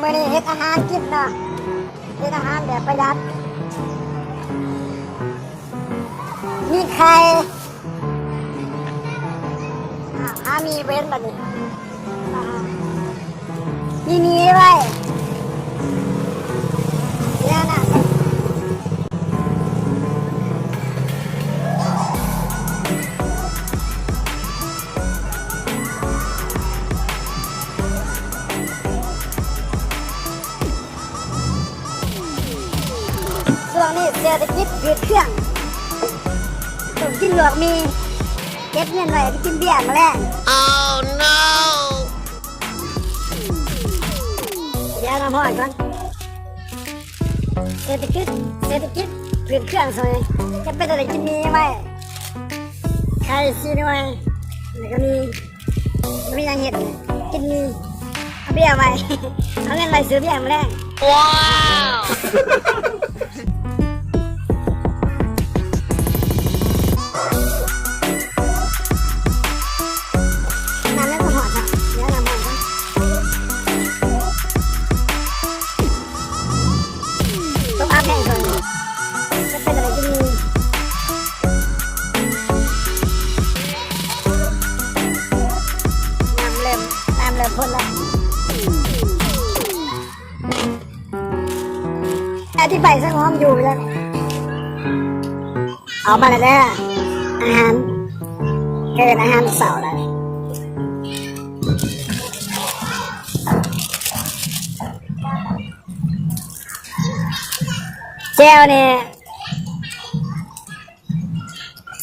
มื่อนี้เฮ็ดอาหารกินเนาะเฮ็ดอาหารแบบประหยัดมีไข่มีเว้นแบบนี้มีไว้เนี่ยนะช่วงนี้เศรษฐกิจผิดเครื่องต้องกินหลวกมีเก็บเงินไว้ไปกินเบียร์มาแล้ว Oh no เดี๋ยวเราพอก่อนเศรษฐกิจผิดเครื่องซอยจะเป็นอะไรกินมีไว้ไข่ซีนไว้แล้วก็มีอย่างเห็ดกินมีเอาเบียร์ไว้ เอาเงินไปซื้อเบียร์มาแล้ว Wow น้ำแล้วก็หอดครับเดี๋ยวน้ำหอดครับต้องอาบแห้งก่อนจะเป็นอะไรกินมีน้ำเริ่มพ่นแล้วแต่ที่ไปสักห้องอยู่แล้วเอามาแล้วอาหารเกิดอาหารเสาร์แล้วแก้วเนี่ย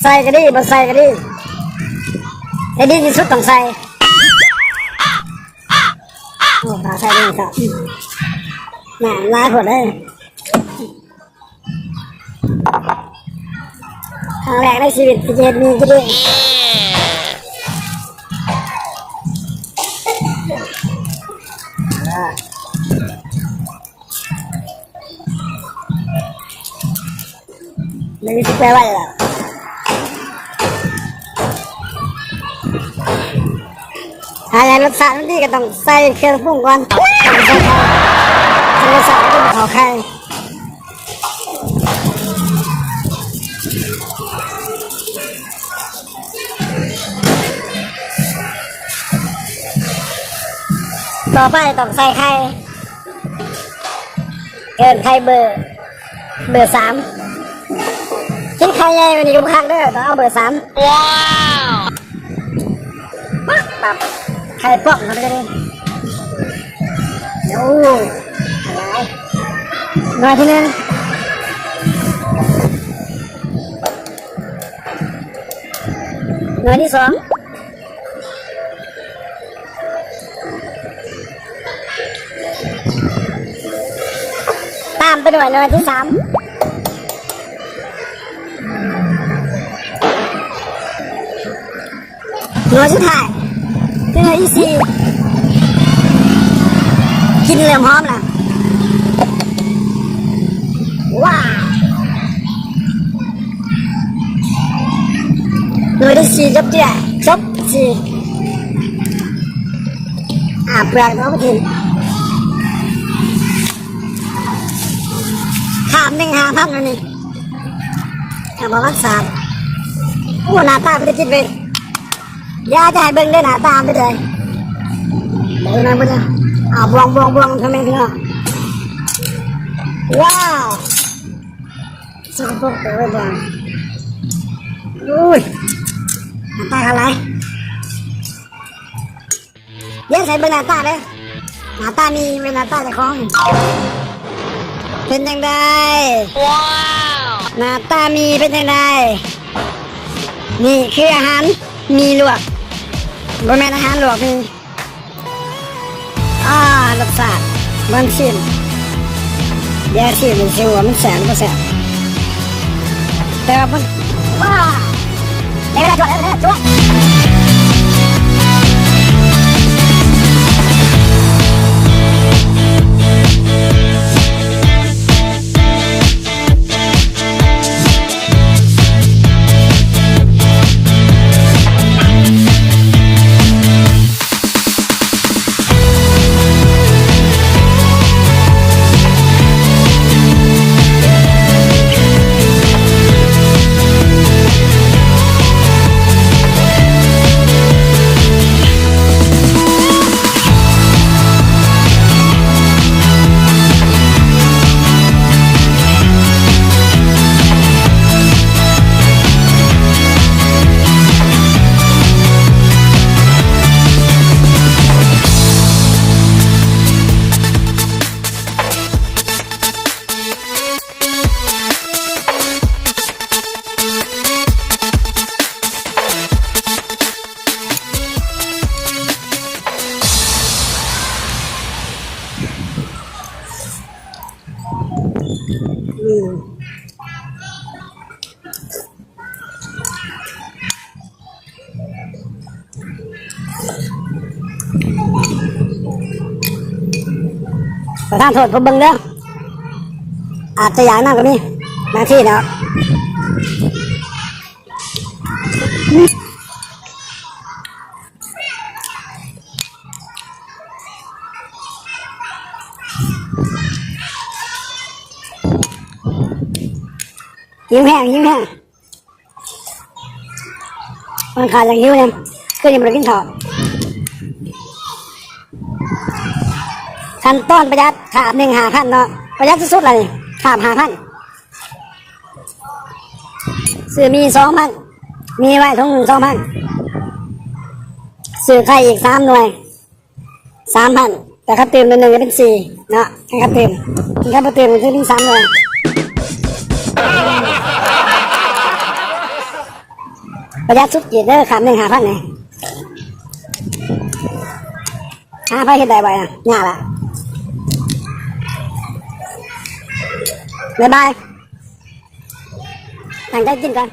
ใส่ก็ดีบ่ใส่ก็ดีแต่ดีที่สุดต้องใส่โอ้ใส่ดีครับหนาลายหมดเลยครั้งแรกในชีวิตที่เจนมีก็ดีไม่มีที่แปลว่าอะไรถ้าอยากรสชาติมันดีก็ต้องใส่เครื่องปรุงก่อนใส่รสชาติก็ต้องเอาไข่ต่อไปต้องใส่ไข่เกินไข่เบอร์3กินไข่ใหญ่วันนี้ก็พักเด้อต้องเอาเบอร์3 Wow ปั๊บไข่ป้องเขาจะได้โอ้อะไรหน่อยที่หนึ่งหน่อยที่2ตามไปหน่อยที่3หน่วยสุดท้ายคือหน่วยที่4กินเริ่มหอมแล้วว้าวหน่วยที่4จบเ4เปลือกน้องมาทิ้งข้าม1,500แล้วนี่ข้ามมาวัดศาสตร์โอ้หน้าตาไม่ได้กินเลยยาจะให้เบิ่งได้หน้าตาไปเลยเดี๋ยวนะเบิ่งนะบวงทำไมถึงว้าวสกปรกไปเลยบ้างอุ้ยหน้าตาอะไรเดี๋ยวใส่เบิ่งหน้าตาเลยหน้าตามีเป็นหน้าตาจะคล้องเป็นยังไง Wow หน้าตามีเป็นยังไงนี่คืออาหารมีลวกบะแม่นอาหารลวกมีรสชาติมันชิมเดี๋ยวชิมมันชิมว่ามันแสนก็แสนแต่ว่ามันเดี๋ยวจวดจวด ประธานโทษผมเบิ่งเด้ออาจจะอยากนั่งก็มีบางที่เนาะหิวแห้งมันขาดอย่างหิวเนี่ยคือยังไม่ได้กินข้าวขั้นตอนประหยัดขาบ1,500เนาะประหยัดสุดๆเลยขาบ5,000ซื้อมี2,000มีไว้ถุงหนึ่ง2,000ซื้อไข่อีก3 หน่วย3,000แต่ครับเติม1จะเป็น4เนาะครับเติมครับเติมมันคือเป็น3 หน่วยประหยัดสุดเกียรติเด้อขาบ5,000เลยหาไปเห็นได้บ่อยนะยากละบ๊ายบายตั้งใจกินก่อน